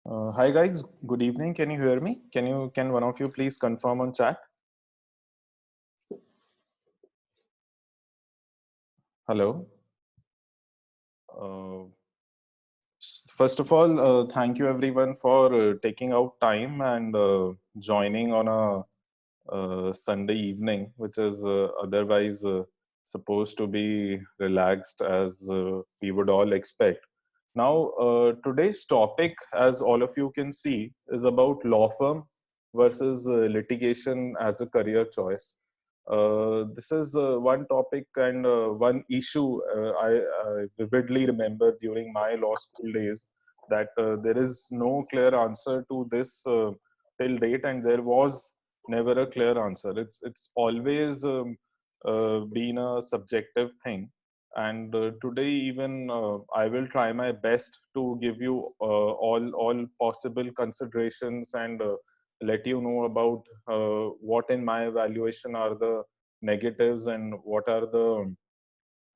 Hi guys, good evening. Can you hear me? Can one of you please confirm on chat? Hello. Uh, First of all, thank you everyone for taking out time and joining on a Sunday evening, which is otherwise supposed to be relaxed as we would all expect. Now, today's topic, as all of you can see, is about law firm versus litigation as a career choice. This is one topic and one issue I vividly remember during my law school days that there is no clear answer to this till date, and there was never a clear answer. It's always been a subjective thing, and today even I will try my best to give you all possible considerations and let you know about what in my evaluation are the negatives and what are the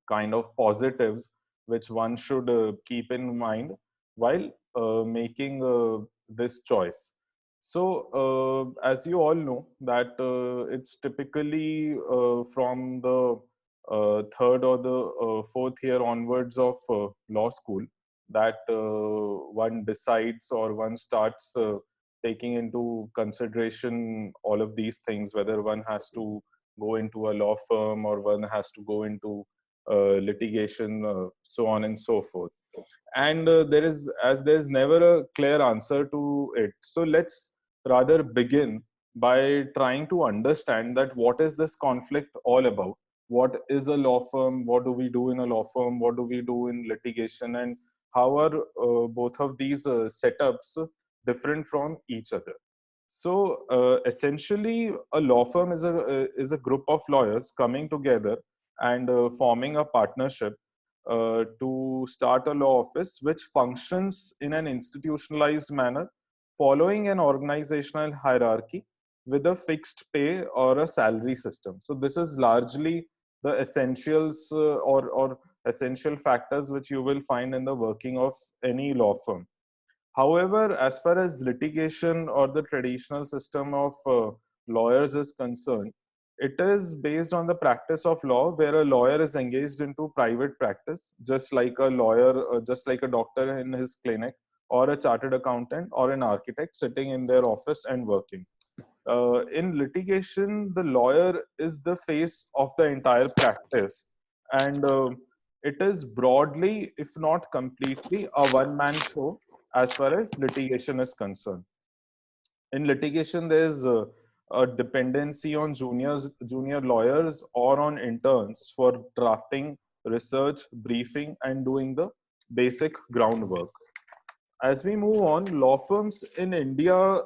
kind of positives which one should keep in mind while making this choice. So as you all know that it's typically from the third or the fourth year onwards of law school that one decides or one starts taking into consideration all of these things, whether one has to go into a law firm or one has to go into litigation, so on and so forth. And there's never a clear answer to it. So let's rather begin by trying to understand that what is this conflict all about? What is a law firm? What do we do in a law firm? What do we do in litigation? And how are both of these setups different from each other? So essentially, a law firm is a group of lawyers coming together and forming a partnership to start a law office which functions in an institutionalized manner, following an organizational hierarchy with a fixed pay or a salary system. So this is largely the essentials or essential factors which you will find in the working of any law firm. However, as far as litigation or the traditional system of lawyers is concerned, it is based on the practice of law where a lawyer is engaged into private practice, just like a lawyer, just like a doctor in his clinic, or a chartered accountant or an architect sitting in their office and working. In litigation, the lawyer is the face of the entire practice, and it is broadly, if not completely, a one man show as far as litigation is concerned. In litigation, there's a dependency on junior lawyers or on interns for drafting, research, briefing, and doing the basic groundwork. As we move on, law firms in India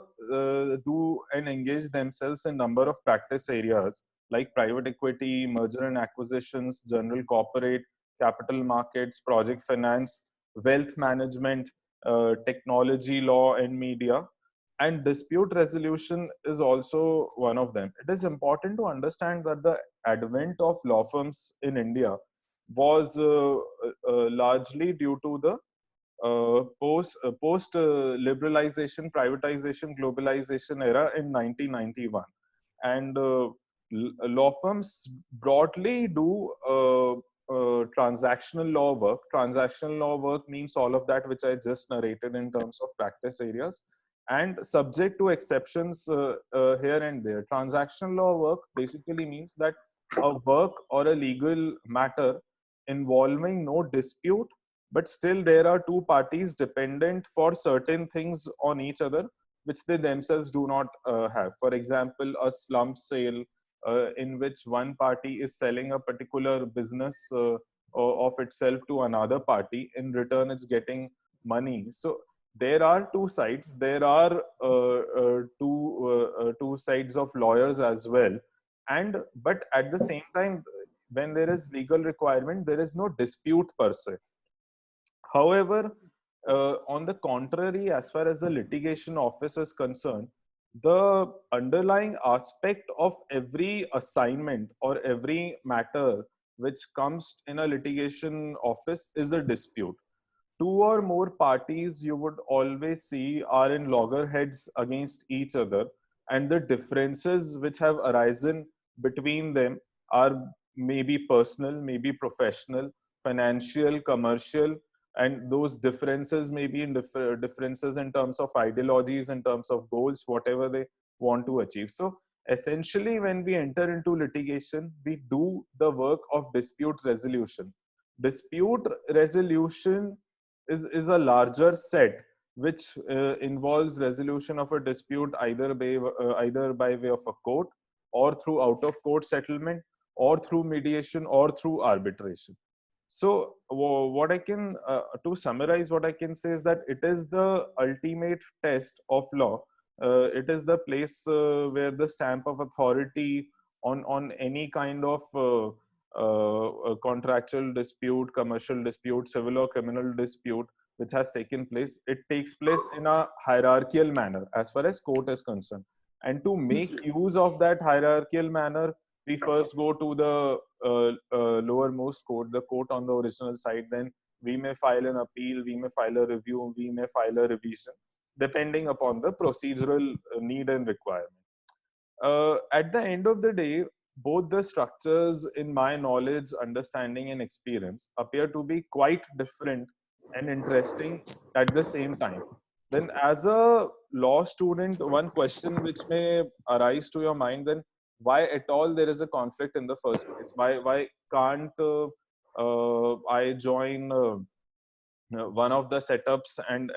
do and engage themselves in number of practice areas like private equity, merger and acquisitions, general corporate, capital markets, project finance, wealth management, technology, law, and media. And dispute resolution is also one of them. It is important to understand that the advent of law firms in India was largely due to the post liberalization, privatization, globalization era in 1991, and law firms broadly do transactional law work. Transactional law work means all of that which I just narrated in terms of practice areas, and subject to exceptions here and there. Transactional law work basically means that a work or a legal matter involving no dispute, but still there are two parties dependent for certain things on each other which they themselves do not have. For example, a slump sale in which one party is selling a particular business of itself to another party. In return, it's getting money. So there are two sides. There are two sides of lawyers as well. And but at the same time, when there is legal requirement, there is no dispute per se. However, on the contrary, as far as the litigation office is concerned, the underlying aspect of every assignment or every matter which comes in a litigation office is a dispute. two or more parties you would always see are in loggerheads against each other, and the differences which have arisen between them are maybe personal, maybe professional, financial, commercial, and those differences may be in differences in terms of ideologies, in terms of goals, whatever they want to achieve. So essentially, when we enter into litigation, we do the work of dispute resolution. Dispute resolution is a larger set which involves resolution of a dispute either by way of a court, or through out of court settlement, or through mediation, or through arbitration. So what I can to summarize, what I can say is that it is the ultimate test of law. It is the place where the stamp of authority on any kind of a contractual dispute, commercial dispute, civil or criminal dispute which has taken place. It takes place in a hierarchical manner as far as court is concerned. And to make use of that hierarchical manner, we first go to the lowermost court, the court on the original side. Then we may file an appeal, we may file a review, we may file a revision, depending upon the procedural need and requirement. At the end of the day, both the structures, in my knowledge, understanding, and experience, appear to be quite different and interesting at the same time. Then, as a law student, one question which may arise to your mind, then why at all there is a conflict in the first place? Why can't I join one of the setups and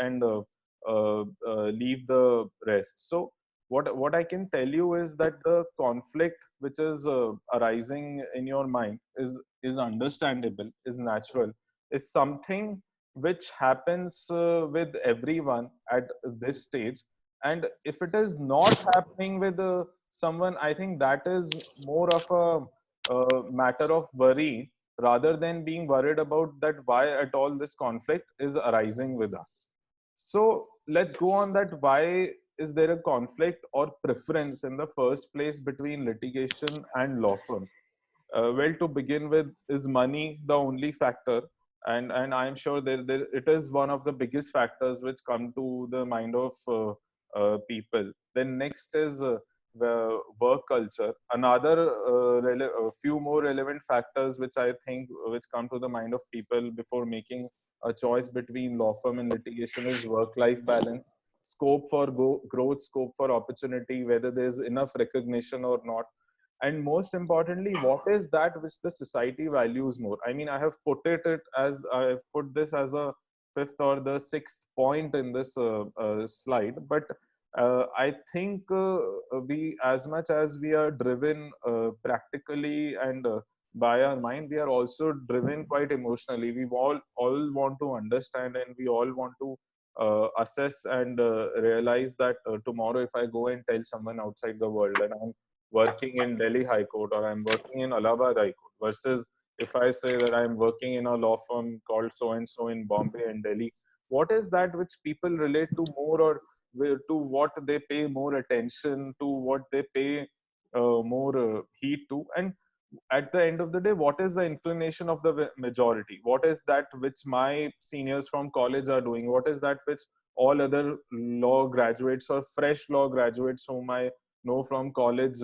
leave the rest? So what I can tell you is that the conflict which is arising in your mind is understandable, is natural, is something which happens with everyone at this stage. And if it is not happening with someone, I think that is more of a matter of worry, rather than being worried about that why at all this conflict is arising with us. So let's go on that. Why is there a conflict or preference in the first place between litigation and law firm? Well, to begin with, is money the only factor? And I'm sure there it is one of the biggest factors which come to the mind of people. Then next is the work culture. Another few more relevant factors which I think which come to the mind of people before making a choice between law firm and litigation is work-life balance, scope for growth, scope for opportunity, whether there's enough recognition or not, and most importantly, what is that which the society values more? I mean, I have put this as a fifth or the sixth point in this slide, but I think we, as much as we are driven practically and by our mind, we are also driven quite emotionally. We all want to understand, and we all want to assess and realize that tomorrow if I go and tell someone outside the world and I'm working in Delhi High Court or I'm working in Allahabad High Court, versus if I say that I'm working in a law firm called so and so in Bombay and Delhi, what is that which people relate to more, or to what they pay more attention to, what they pay more heed to? And at the end of the day, what is the inclination of the majority? What is that which my seniors from college are doing? What is that which all other law graduates or fresh law graduates whom I know from college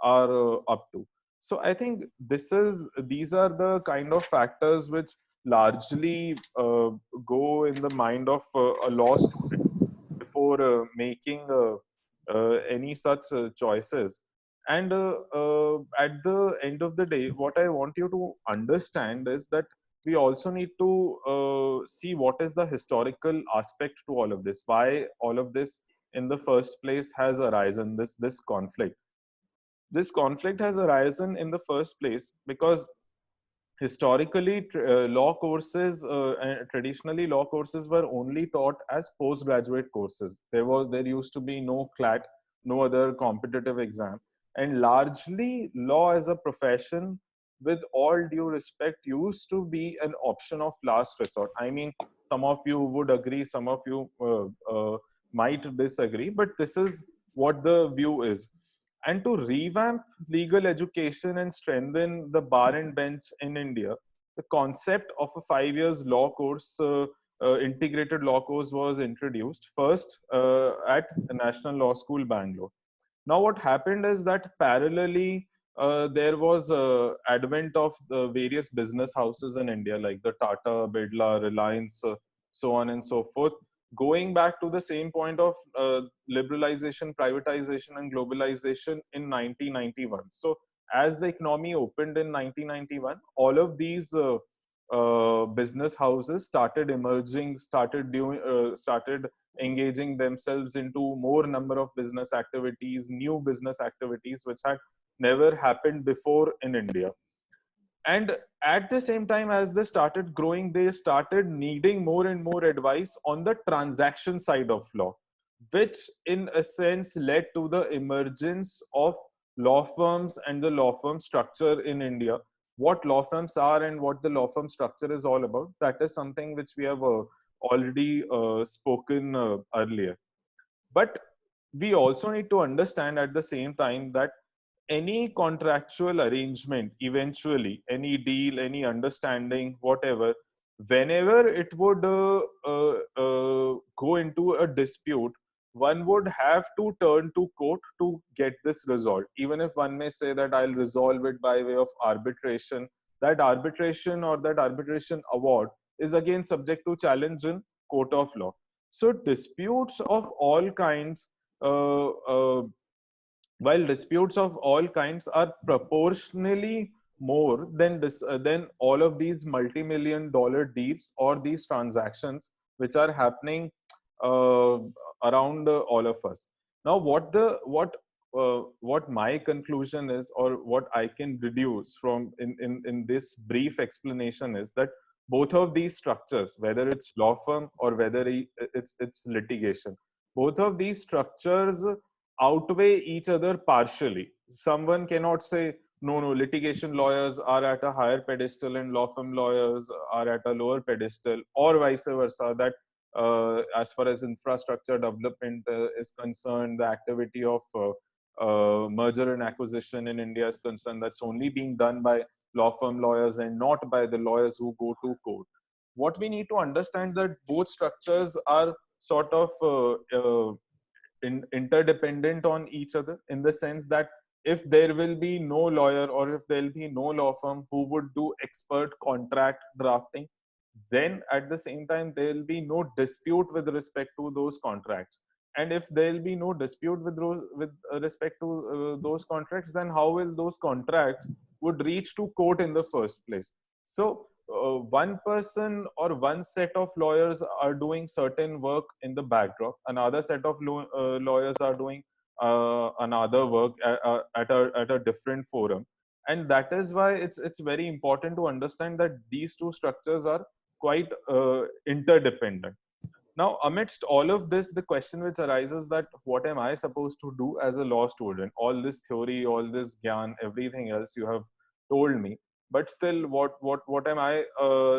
are up to? So I think these are the kind of factors which largely go in the mind of a law student before making any such choices. And at the end of the day, what I want you to understand is that we also need to see what is the historical aspect to all of this, why all of this in the first place has arisen. This conflict has arisen in the first place because historically law courses traditionally law courses were only taught as postgraduate courses. There used to be no clat, no other competitive exam, and largely law as a profession, with all due respect, used to be an option of last resort. I mean, some of you would agree, some of you might disagree, but this is what the view is. And to revamp legal education and strengthen the bar and bench in India, the concept of a 5 years law course integrated law course was introduced first at National Law School, Bangalore. Now, what happened is that parallelly, there was advent of the various business houses in India, like the Tata, Birla, Reliance, so on and so forth, going back to the same point of liberalization, privatization, and globalization in 1991. So, as the economy opened in 1991, all of these business houses started emerging, started engaging themselves into more number of business activities, new business activities, which had never happened before in India. And at the same time, as they started growing, they started needing more and more advice on the transaction side of law, which in a sense led to the emergence of law firms and the law firm structure in India. What law firms are and what the law firm structure is all about, that is something which we have already spoken earlier. But we also need to understand at the same time that any contractual arrangement, eventually, any deal, any understanding, whatever, whenever it would go into a dispute, one would have to turn to court to get this resolved. Even if one may say that I'll resolve it by way of arbitration, that arbitration or that arbitration award is again subject to challenge in court of law. So disputes of all kinds, uh, uh, while disputes of all kinds are proportionally more than than all of these multi-million dollar deals or these transactions which are happening uh, around all of us. Now, what my conclusion is, or what I can deduce from in this brief explanation, is that both of these structures, whether it's law firm or whether it's litigation, both of these structures outweigh each other partially. Someone cannot say, no, no, litigation lawyers are at a higher pedestal and law firm lawyers are at a lower pedestal, or vice versa, that as far as infrastructure development is concerned, the activity of merger and acquisition in India is concerned, that's only being done by law firm lawyers and not by the lawyers who go to court. What we need to understand, that both structures are sort of interdependent on each other, in the sense that if there will be no lawyer or if there will be no law firm who would do expert contract drafting, then at the same time there will be no dispute with respect to those contracts. And if there will be no dispute with respect to those contracts, then how will those contracts would reach to court in the first place? So one person or one set of lawyers are doing certain work in the backdrop, another set of lawyers are doing another work at a different forum. And that is why it's very important to understand that these two structures are quite interdependent. Now, amidst all of this, the question which arises, that what am I supposed to do as a law student? All this theory, all this gyan, everything else you have told me, but still, what am I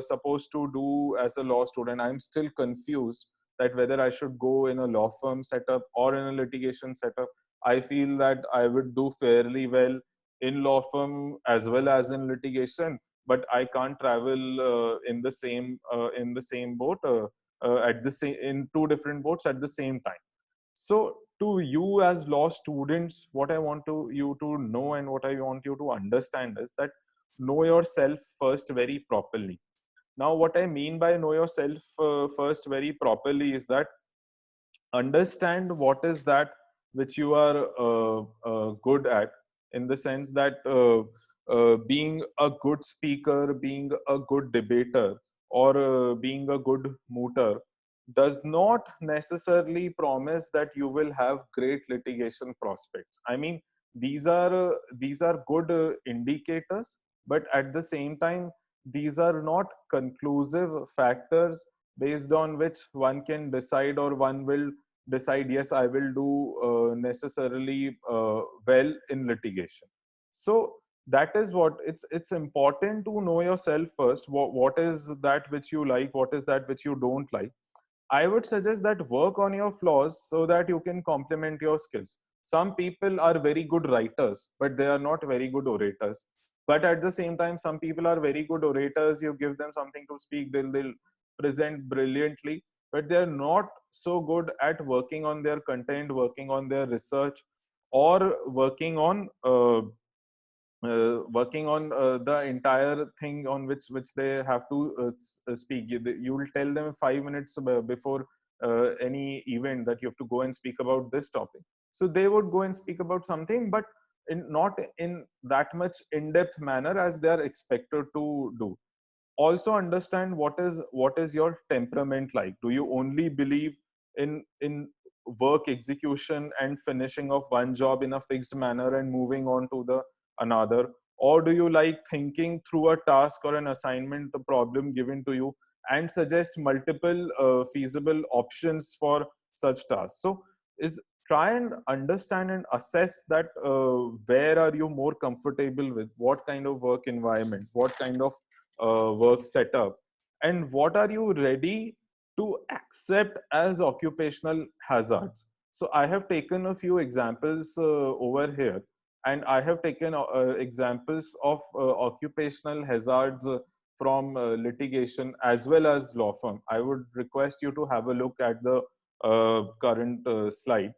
supposed to do as a law student? I'm still confused that whether I should go in a law firm setup or in a litigation setup. I feel that I would do fairly well in law firm as well as in litigation, but I can't travel in the same boat. At the same in two different boats at the same time. So to you as law students, what I want to you to know and what I want you to understand is that know yourself first very properly. Now, what I mean by know yourself first very properly is that understand what is that which you are good at, in the sense that being a good speaker, being a good debater, or being a good mooter does not necessarily promise that you will have great litigation prospects. I mean, these are good indicators, but at the same time, these are not conclusive factors based on which one can decide, or one will decide, yes, I will do necessarily well in litigation. So that is what it's important to know yourself first. What is that which you like, what is that which you don't like. I would suggest that work on your flaws so that you can complement your skills. Some people are very good writers, but they are not very good orators. But at the same time, some people are very good orators. You give them something to speak, they'll present brilliantly, but they're not so good at working on their content, working on their research, or working on the entire thing on which they have to speak. You will tell them 5 minutes before any event that you have to go and speak about this topic. So they would go and speak about something, but not in that much in-depth manner as they are expected to do. Also understand what is your temperament like. Do you only believe in work execution and finishing of one job in a fixed manner and moving on to the another, or do you like thinking through a task or an assignment, the problem given to you, and suggest multiple feasible options for such tasks? So is try and understand and assess that where are you more comfortable with, what kind of work environment, what kind of work setup, and what are you ready to accept as occupational hazards. So I have taken a few examples over here, and I have taken examples of occupational hazards from litigation as well as law firm. I would request you to have a look at the current slide,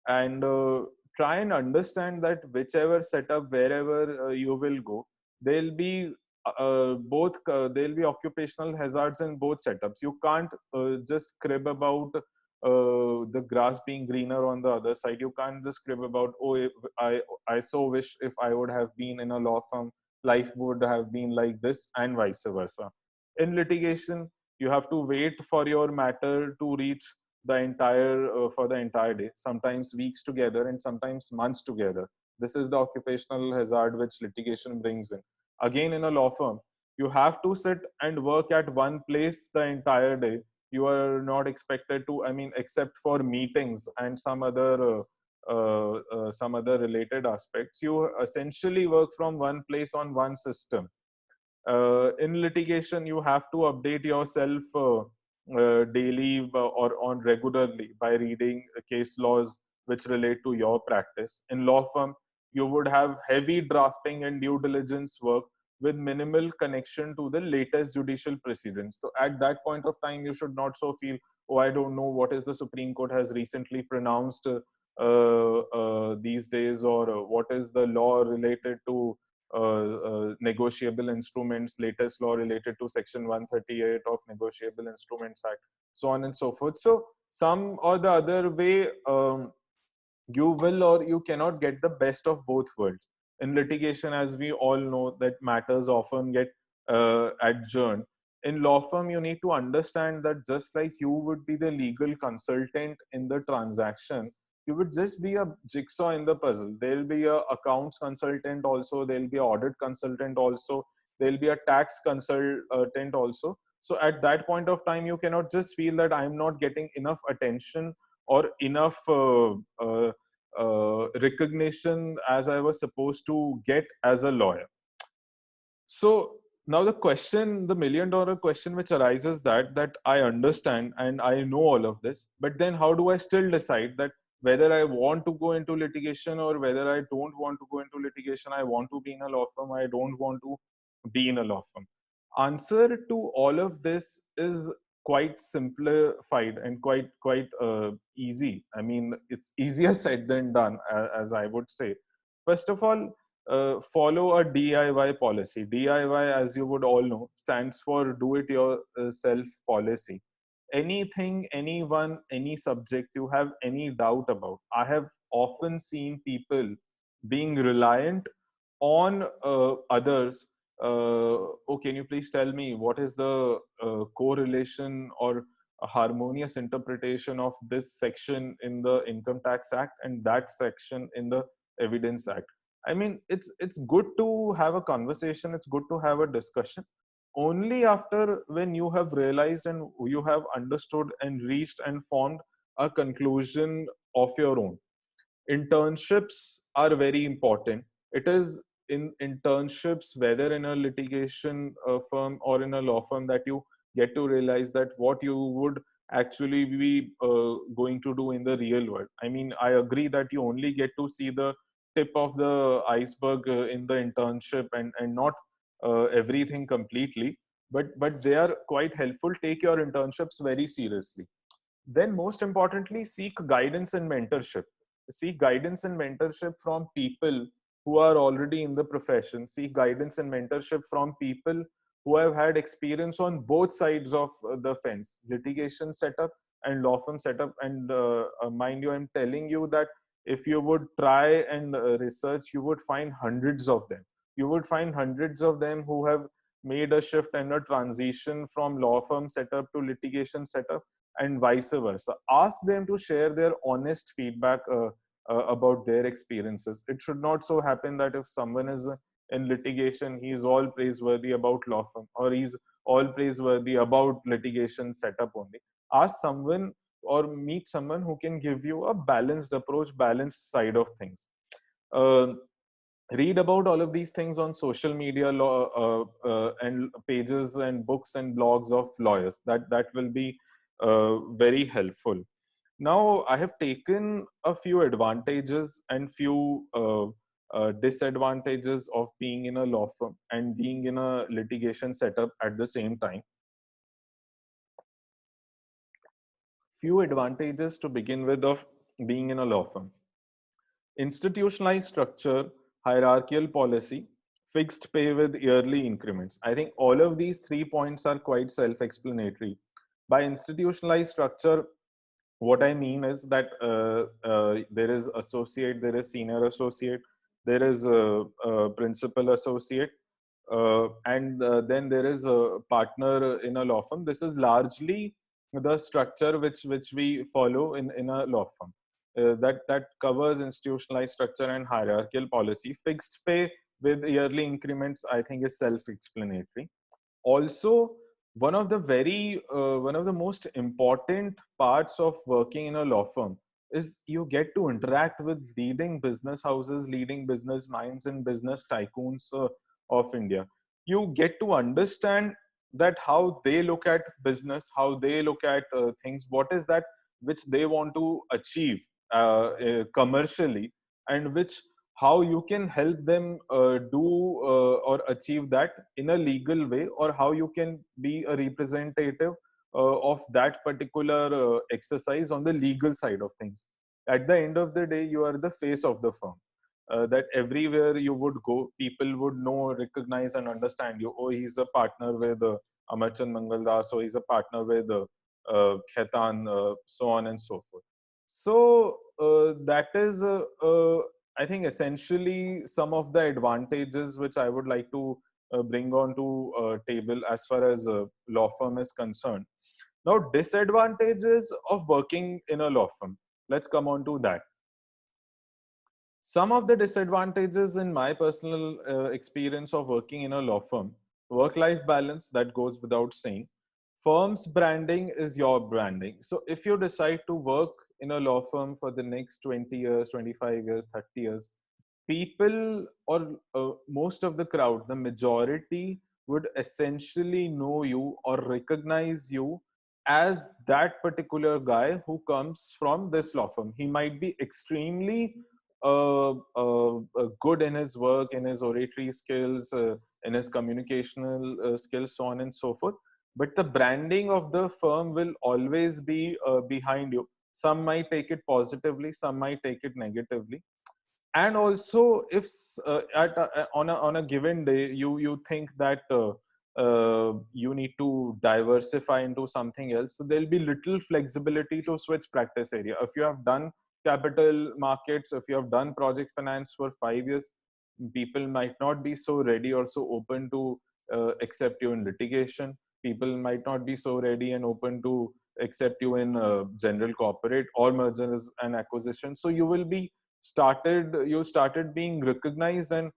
and try and understand that whichever setup, wherever you will go, there'll be there'll be occupational hazards in both setups. You can't just crib about the grass being greener on the other side. You can't just crib about, oh, if I so wish if I would have been in a law firm, life would have been like this, and vice versa. In litigation, you have to wait for your matter to reach the entire for the entire day, sometimes weeks together and sometimes months together. This is the occupational hazard which litigation brings in. Again, in a law firm, you have to sit and work at one place the entire day. You are not expected to, I mean, except for meetings and some other related aspects, you essentially work from one place on one system. In litigation, you have to update yourself daily or on regularly by reading case laws which relate to your practice. In law firm, you would have heavy drafting and due diligence work with minimal connection to the latest judicial precedents. So at that point of time, you should not so feel, oh, I don't know what is the Supreme Court has recently pronounced these days, or what is the law related to negotiable instruments, latest law related to Section 138 of Negotiable Instruments Act, so on and so forth. So some or the other way, you will or you cannot get the best of both worlds. In litigation, as we all know, that matters often get adjourned. In law firm, you need to understand that just like you would be the legal consultant in the transaction, you would just be a jigsaw in the puzzle. There'll be a accounts consultant also, there'll be an audit consultant also, there'll be a tax consultant also. So at that point of time, you cannot just feel that I'm not getting enough attention or enough recognition as I was supposed to get as a lawyer. So now the question, the $1 million question which arises, that I understand and I know all of this, but then how do I still decide that whether I want to go into litigation or whether I don't want to go into litigation? I want to be in a law firm, I don't want to be in a law firm. Answer to all of this is quite simplified and quite easy. I mean, it's easier said than done, as I would say. First of all, follow a DIY policy. DIY, as you would all know, stands for do it yourself policy. Anything, anyone, any subject you have any doubt about, I have often seen people being reliant on others. Oh, can you please tell me what is the correlation or a harmonious interpretation of this section in the Income Tax Act and that section in the Evidence Act? I mean, it's good to have a conversation. It's good to have a discussion. Only after when you have realized and you have understood and reached and formed a conclusion of your own. Internships are very important. It is in internships, whether in a litigation firm or in a law firm, that you get to realize that what you would actually be going to do in the real world. I mean, I agree that you only get to see the tip of the iceberg in the internship, and not everything completely. but they are quite helpful. Take your internships very seriously. Then most importantly, seek guidance and mentorship. Seek guidance and mentorship from people who are already in the profession. Seek guidance and mentorship from people who have had experience on both sides of the fence, litigation setup and law firm setup. And mind you, I'm telling you that if you would try and research, you would find hundreds of them. You would find hundreds of them who have made a shift and a transition from law firm setup to litigation setup, and vice versa. Ask them to share their honest feedback about their experiences. It should not so happen that if someone is in litigation, he's all praiseworthy about law firm, or he's all praiseworthy about litigation setup only. Ask someone or meet someone who can give you a balanced approach, balanced side of things. Uh, Read about all of these things on social media law, and pages and books and blogs of lawyers. That will be very helpful. Now I have taken a few advantages and few disadvantages of being in a law firm and being in a litigation setup at the same time. Few advantages to begin with of being in a law firm: institutionalized structure, hierarchical policy, fixed pay with yearly increments. I think all of these 3 points are quite self-explanatory. By institutionalized structure, what I mean is that there is associate, there is senior associate, there is a principal associate, and then there is a partner in a law firm. This is largely the structure which we follow in a law firm. That covers institutionalized structure and hierarchical policy. Fixed pay with yearly increments, I think, is self-explanatory. Also, one of the most important parts of working in a law firm is you get to interact with leading business houses, leading business minds, and business tycoons of India. You get to understand that how they look at business, how they look at things, what is that which they want to achieve commercially, and which how you can help them do or achieve that in a legal way, or how you can be a representative of that particular exercise on the legal side of things. At the end of the day, you are the face of the firm. That everywhere you would go, people would know, recognize, and understand you. Oh, he's a partner with Amarchand Mangaldas, or he's a partner with Khetan, so on and so forth. So that is I think essentially some of the advantages which I would like to bring on to table as far as law firm is concerned. Now, disadvantages of working in a law firm. Let's come on to that. Some of the disadvantages in my personal experience of working in a law firm: work-life balance, that goes without saying. Firm's branding is your branding. So if you decide to work in a law firm for the next 20 years, 25 years, 30 years, people, or most of the crowd, the majority, would essentially know you or recognize you as that particular guy who comes from this law firm. He might be extremely good in his work, in his oratory skills, in his communicational skills, so on and so forth. But the branding of the firm will always be behind you. Some might take it positively, some might take it negatively. And also, if on a given day you think that you need to diversify into something else, so there'll be little flexibility to switch practice area. If you have done capital markets, if you have done project finance for 5 years, people might not be so ready or so open to accept you in litigation. People might not be so ready and open to accept you in general corporate or mergers and acquisitions. So you started being recognized and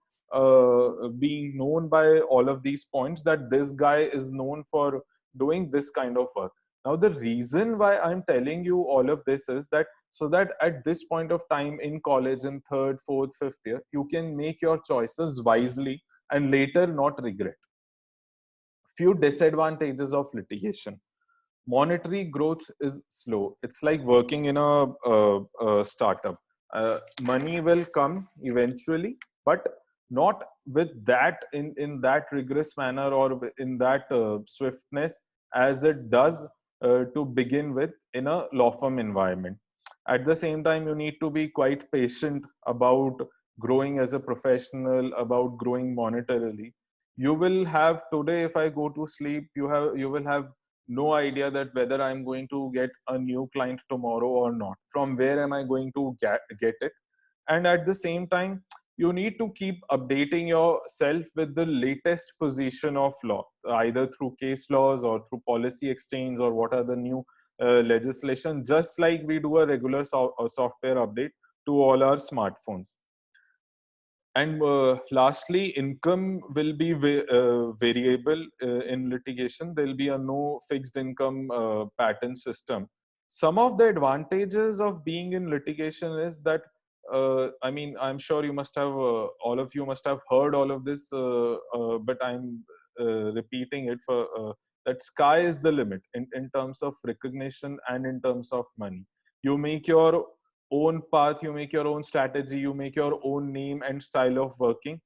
being known by all of these points, that this guy is known for doing this kind of work. Now, the reason why I'm telling you all of this is that so that at this point of time in college, in third, fourth, fifth year, you can make your choices wisely and later not regret. Few disadvantages of litigation: monetary growth is slow. It's like working in a startup. Money will come eventually, but not with that in that rigorous manner or in that swiftness as it does to begin with in a law firm environment. At the same time, you need to be quite patient about growing as a professional, about growing monetarily. You will have today, if I go to sleep, you will have no idea that whether I'm going to get a new client tomorrow or not. From where am I going to get it? And at the same time, you need to keep updating yourself with the latest position of law, either through case laws or through policy exchange or what are the new legislation, just like we do a regular software update to all our smartphones. And lastly, income will be variable in litigation. There will be a no fixed income pattern system. Some of the advantages of being in litigation is that, I mean, I'm sure you must have, all of you must have heard all of this, but I'm repeating it for that sky is the limit in terms of recognition and in terms of money. You make your own path, you make your own strategy, you make your own name and style of working.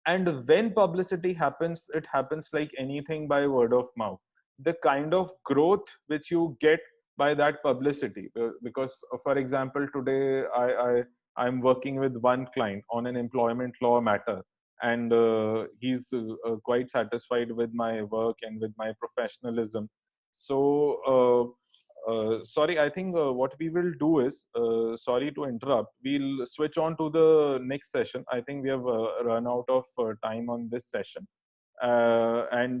And when publicity happens, it happens like anything by word of mouth. The kind of growth which you get by that publicity, because for example, today I'm working with one client on an employment law matter, and he's quite satisfied with my work and with my professionalism. So sorry, I think what we will do is, sorry to interrupt, we'll switch on to the next session. I think we have run out of time on this session. And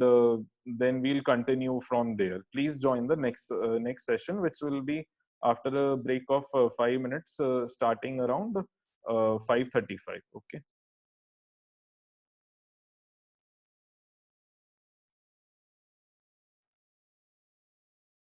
then we'll continue from there. Please join the next session, which will be after a break of 5 minutes, starting around 5:35. Okay.